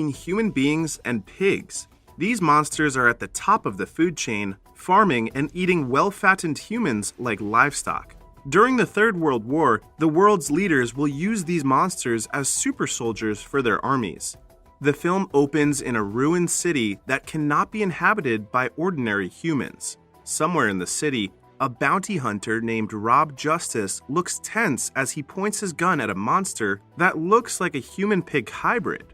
human beings and pigs. These monsters are at the top of the food chain, farming and eating well-fattened humans like livestock. During the Third World War, the world's leaders will use these monsters as super soldiers for their armies. The film opens in a ruined city that cannot be inhabited by ordinary humans. Somewhere in the city, a bounty hunter named Rob Justice looks tense as he points his gun at a monster that looks like a human-pig hybrid.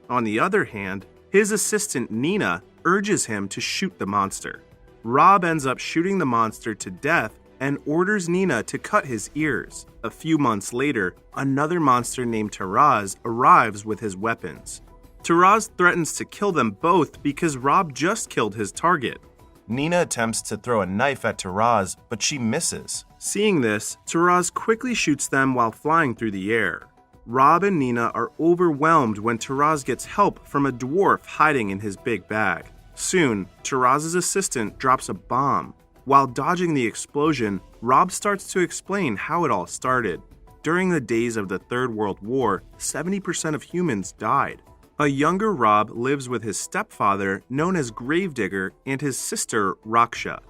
On the other hand, his assistant Nina urges him to shoot the monster. Rob ends up shooting the monster to death and orders Nina to cut his ears. A few months later, another monster named Taraz arrives with his weapons. Taraz threatens to kill them both because Rob just killed his target. Nina attempts to throw a knife at Taraz, but she misses. Seeing this, Taraz quickly shoots them while flying through the air. Rob and Nina are overwhelmed when Taraz gets help from a dwarf hiding in his big bag. Soon, Taraz's assistant drops a bomb. While dodging the explosion, Rob starts to explain how it all started. During the days of the Third World War, 70% of humans died. A younger Rob lives with his stepfather, known as Gravedigger, and his sister, Raksha.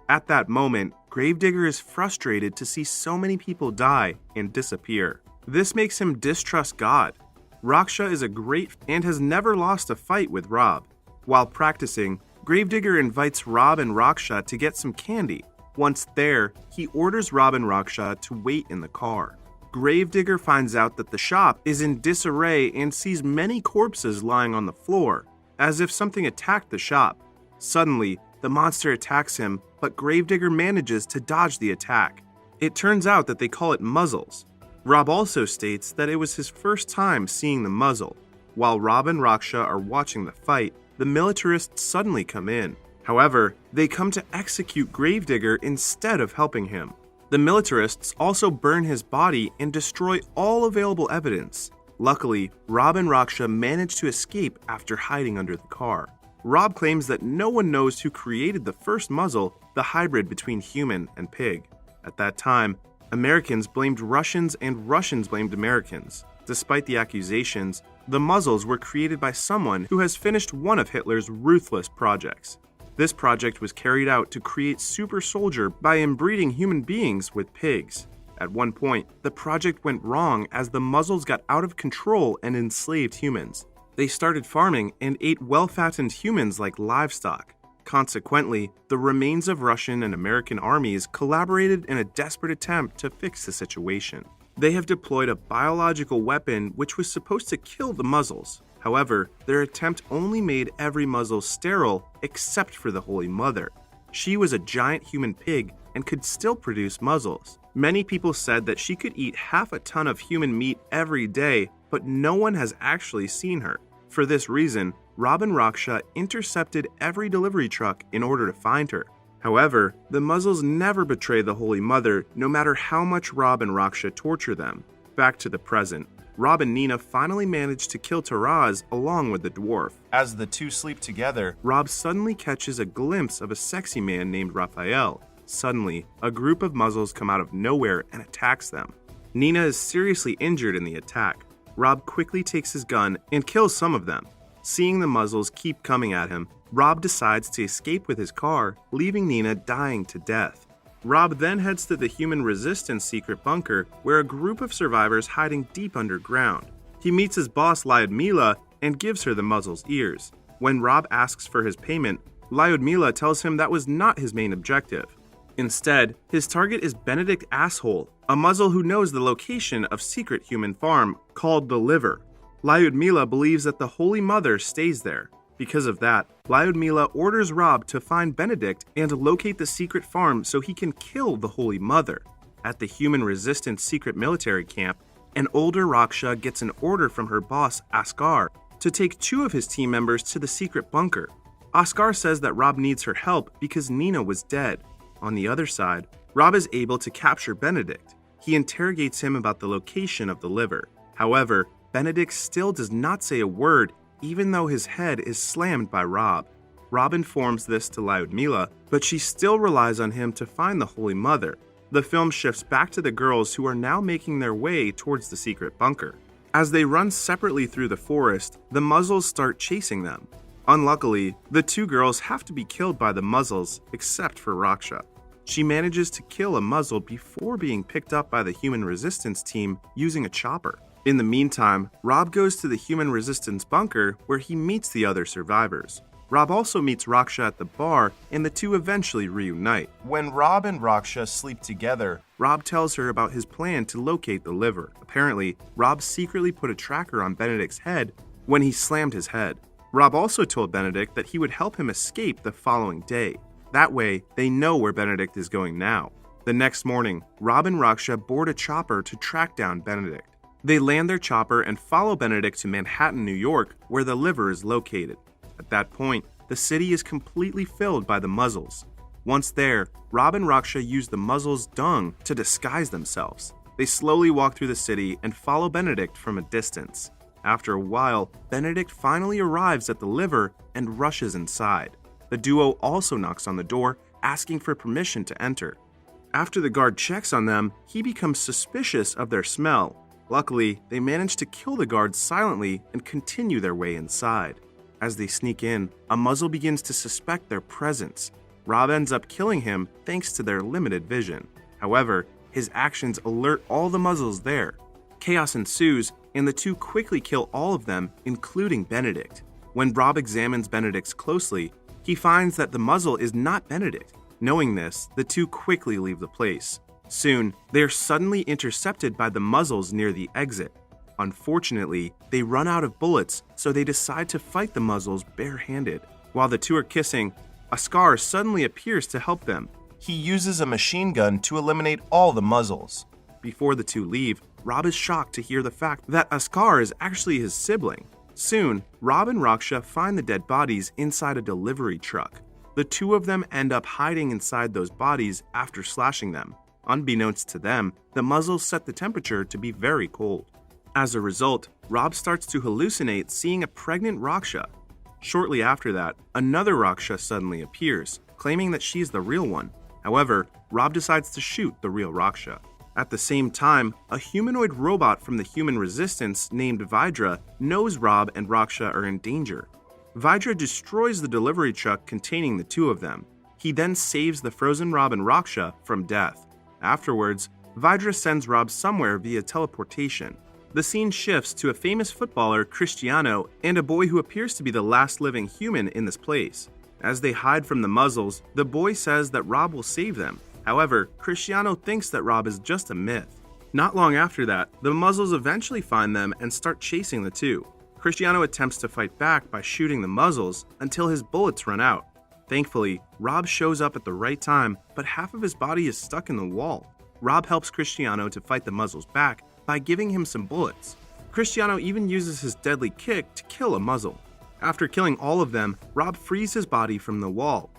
At that moment, Gravedigger is frustrated to see so many people die and disappear. This makes him distrust God. Raksha is a great and has never lost a fight with Rob. While practicing, Gravedigger invites Rob and Raksha to get some candy. Once there, he orders Rob and Raksha to wait in the car. Gravedigger finds out that the shop is in disarray and sees many corpses lying on the floor, as if something attacked the shop. Suddenly, the monster attacks him, but Gravedigger manages to dodge the attack. It turns out that they call it muzzles. Rob also states that it was his first time seeing the muzzle. While Rob and Raksha are watching the fight, the militarists suddenly come in. However, they come to execute Gravedigger instead of helping him. The militarists also burn his body and destroy all available evidence. Luckily, Rob and Raksha manage to escape after hiding under the car. Rob claims that no one knows who created the first muzzle, the hybrid between human and pig. At that time, Americans blamed Russians and Russians blamed Americans. Despite the accusations, the muzzles were created by someone who has finished one of Hitler's ruthless projects. This project was carried out to create super soldier by inbreeding human beings with pigs. At one point, the project went wrong as the muzzles got out of control and enslaved humans. They started farming and ate well-fattened humans like livestock. Consequently, the remains of Russian and American armies collaborated in a desperate attempt to fix the situation. They have deployed a biological weapon which was supposed to kill the muzzles. However, their attempt only made every muzzle sterile except for the Holy Mother. She was a giant human pig and could still produce muzzles. Many people said that she could eat half a ton of human meat every day, but no one has actually seen her. For this reason, Rob and Raksha intercepted every delivery truck in order to find her. However, the muzzles never betray the Holy Mother, no matter how much Rob and Raksha torture them. Back to the present. Rob and Nina finally manage to kill Taraz along with the dwarf. As the two sleep together, Rob suddenly catches a glimpse of a sexy man named Raphael. Suddenly, a group of muzzles come out of nowhere and attacks them. Nina is seriously injured in the attack. Rob quickly takes his gun and kills some of them. Seeing the muzzles keep coming at him, Rob decides to escape with his car, leaving Nina dying to death. Rob then heads to the human resistance secret bunker, where a group of survivors hiding deep underground. He meets his boss Lyudmila and gives her the muzzle's ears. When Rob asks for his payment, Lyudmila tells him that was not his main objective. Instead, his target is Benedict Asshole, a muzzle who knows the location of secret human farm called the Liver. Lyudmila believes that the Holy Mother stays there. Because of that, Lyudmila orders Rob to find Benedict and locate the secret farm so he can kill the Holy Mother. At the human resistance secret military camp, an older Raksha gets an order from her boss, Askar, to take 2 of his team members to the secret bunker. Askar says that Rob needs her help because Nina was dead. On the other side, Rob is able to capture Benedict. He interrogates him about the location of the liver. However, Benedict still does not say a word, even though his head is slammed by Rob. Rob informs this to Lyudmila, but she still relies on him to find the Holy Mother. The film shifts back to the girls who are now making their way towards the secret bunker. As they run separately through the forest, the muzzles start chasing them. Unluckily, the two girls have to be killed by the muzzles, except for Raksha. She manages to kill a muzzle before being picked up by the human resistance team using a chopper. In the meantime, Rob goes to the human resistance bunker where he meets the other survivors. Rob also meets Raksha at the bar, and the two eventually reunite. When Rob and Raksha sleep together, Rob tells her about his plan to locate the liver. Apparently, Rob secretly put a tracker on Benedict's head when he slammed his head. Rob also told Benedict that he would help him escape the following day. That way, they know where Benedict is going now. The next morning, Rob and Raksha board a chopper to track down Benedict. They land their chopper and follow Benedict to Manhattan, New York, where the liver is located. At that point, the city is completely filled by the muzzles. Once there, Rob and Raksha use the muzzles' dung to disguise themselves. They slowly walk through the city and follow Benedict from a distance. After a while, Benedict finally arrives at the liver and rushes inside. The duo also knocks on the door, asking for permission to enter. After the guard checks on them, he becomes suspicious of their smell. Luckily, they manage to kill the guard silently and continue their way inside. As they sneak in, a muzzle begins to suspect their presence. Rob ends up killing him thanks to their limited vision. However, his actions alert all the muzzles there. Chaos ensues, and the two quickly kill all of them, including Benedict. When Rob examines Benedict's closely, he finds that the muzzle is not Benedict. Knowing this, the two quickly leave the place. Soon, they are suddenly intercepted by the muzzles near the exit. Unfortunately, they run out of bullets, so they decide to fight the muzzles barehanded. While the two are kissing, Askar suddenly appears to help them. He uses a machine gun to eliminate all the muzzles. Before the two leave, Rob is shocked to hear the fact that Askar is actually his sibling. Soon, Rob and Raksha find the dead bodies inside a delivery truck. The two of them end up hiding inside those bodies after slashing them. Unbeknownst to them, the muzzles set the temperature to be very cold. As a result, Rob starts to hallucinate seeing a pregnant Raksha. Shortly after that, another Raksha suddenly appears, claiming that she's the real one. However, Rob decides to shoot the real Raksha. At the same time, a humanoid robot from the human resistance named Vidra knows Rob and Raksha are in danger. Vidra destroys the delivery truck containing the two of them. He then saves the frozen Rob and Raksha from death. Afterwards, Vidra sends Rob somewhere via teleportation. The scene shifts to a famous footballer, Cristiano, and a boy who appears to be the last living human in this place. As they hide from the muzzles, the boy says that Rob will save them. However, Cristiano thinks that Rob is just a myth. Not long after that, the muzzles eventually find them and start chasing the two. Cristiano attempts to fight back by shooting the muzzles until his bullets run out. Thankfully, Rob shows up at the right time, but half of his body is stuck in the wall. Rob helps Cristiano to fight the muzzles back by giving him some bullets. Cristiano even uses his deadly kick to kill a muzzle. After killing all of them, Rob frees his body from the wall.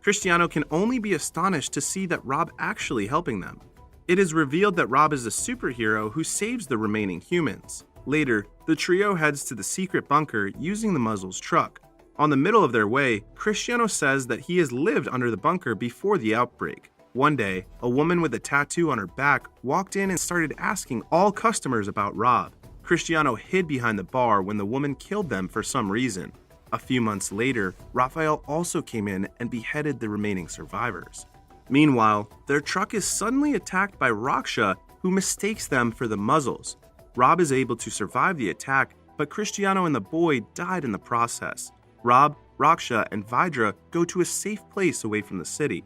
Cristiano can only be astonished to see that Rob actually helping them. It is revealed that Rob is a superhero who saves the remaining humans. Later, the trio heads to the secret bunker using the muzzle's truck. On the middle of their way, Cristiano says that he has lived under the bunker before the outbreak. One day, a woman with a tattoo on her back walked in and started asking all customers about Rob. Cristiano hid behind the bar when the woman killed them for some reason. A few months later, Raphael also came in and beheaded the remaining survivors. Meanwhile, their truck is suddenly attacked by Raksha, who mistakes them for the muzzles. Rob is able to survive the attack, but Cristiano and the boy died in the process. Rob, Raksha, and Vidra go to a safe place away from the city.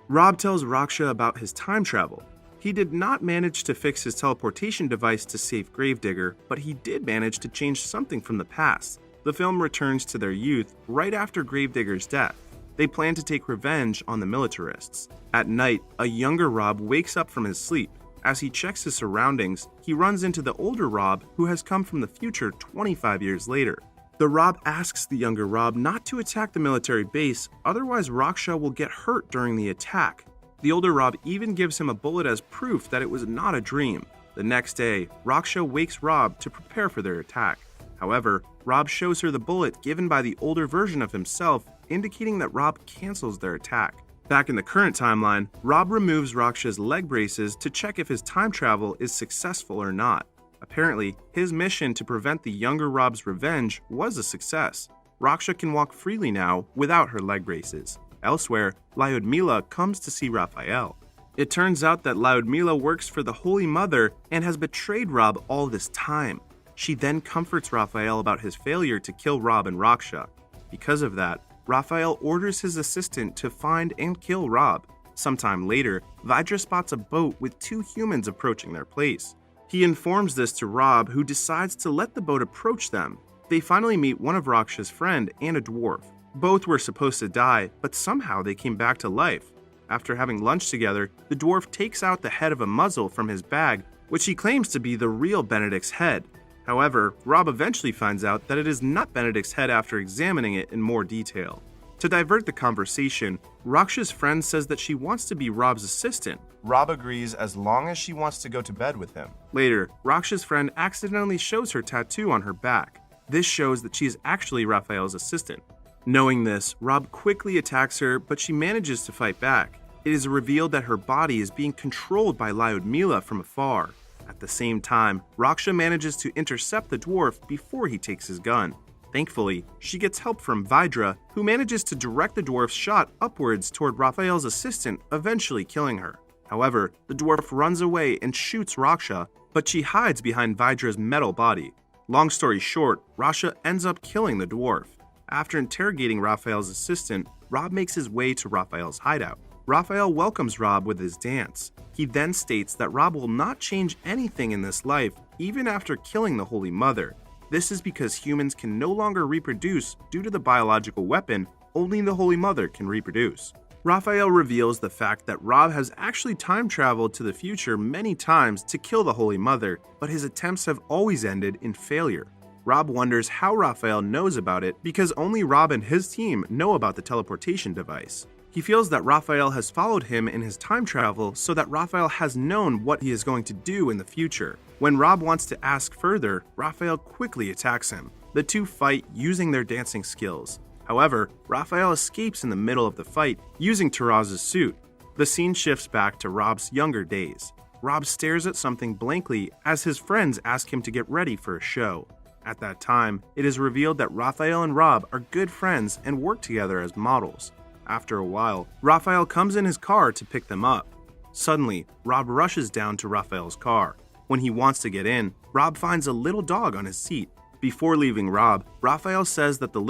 Rob tells Raksha about his time travel. He did not manage to fix his teleportation device to save Gravedigger, but he did manage to change something from the past. The film returns to their youth right after Gravedigger's death. They plan to take revenge on the militarists. At night, a younger Rob wakes up from his sleep. As he checks his surroundings, he runs into the older Rob who has come from the future 25 years later. The Rob asks the younger Rob not to attack the military base, otherwise Raksha will get hurt during the attack. The older Rob even gives him a bullet as proof that it was not a dream. The next day, Raksha wakes Rob to prepare for their attack. However, Rob shows her the bullet given by the older version of himself, indicating that Rob cancels their attack. Back in the current timeline, Rob removes Raksha's leg braces to check if his time travel is successful or not. Apparently, his mission to prevent the younger Rob's revenge was a success. Raksha can walk freely now without her leg braces. Elsewhere, Lyudmila comes to see Raphael. It turns out that Lyudmila works for the Holy Mother and has betrayed Rob all this time. She then comforts Raphael about his failure to kill Rob and Raksha. Because of that, Raphael orders his assistant to find and kill Rob. Sometime later, Vidra spots a boat with two humans approaching their place. He informs this to Rob, who decides to let the boat approach them. They finally meet one of Raksha's friend and a dwarf. Both were supposed to die, but somehow they came back to life. After having lunch together, the dwarf takes out the head of a muzzle from his bag, which he claims to be the real Benedict's head. However, Rob eventually finds out that it is not Benedict's head after examining it in more detail. To divert the conversation, Raksha's friend says that she wants to be Rob's assistant. Rob agrees as long as she wants to go to bed with him. Later, Raksha's friend accidentally shows her tattoo on her back. This shows that she is actually Raphael's assistant. Knowing this, Rob quickly attacks her, but she manages to fight back. It is revealed that her body is being controlled by Lyudmila from afar. At the same time, Raksha manages to intercept the dwarf before he takes his gun. Thankfully, she gets help from Vidra, who manages to direct the dwarf's shot upwards toward Raphael's assistant, eventually killing her. However, the dwarf runs away and shoots Raksha, but she hides behind Vidra's metal body. Long story short, Raksha ends up killing the dwarf. After interrogating Raphael's assistant, Rob makes his way to Raphael's hideout. Raphael welcomes Rob with his dance. He then states that Rob will not change anything in this life, even after killing the Holy Mother. This is because humans can no longer reproduce due to the biological weapon only the Holy Mother can reproduce. Raphael reveals the fact that Rob has actually time traveled to the future many times to kill the Holy Mother, but his attempts have always ended in failure. Rob wonders how Raphael knows about it because only Rob and his team know about the teleportation device. He feels that Raphael has followed him in his time travel so that Raphael has known what he is going to do in the future. When Rob wants to ask further, Raphael quickly attacks him. The two fight using their dancing skills. However, Raphael escapes in the middle of the fight using Taraz's suit. The scene shifts back to Rob's younger days. Rob stares at something blankly as his friends ask him to get ready for a show. At that time, it is revealed that Raphael and Rob are good friends and work together as models. After a while, Raphael comes in his car to pick them up. Suddenly, Rob rushes down to Raphael's car. When he wants to get in, Rob finds a little dog on his seat. Before leaving Rob, Raphael says that the little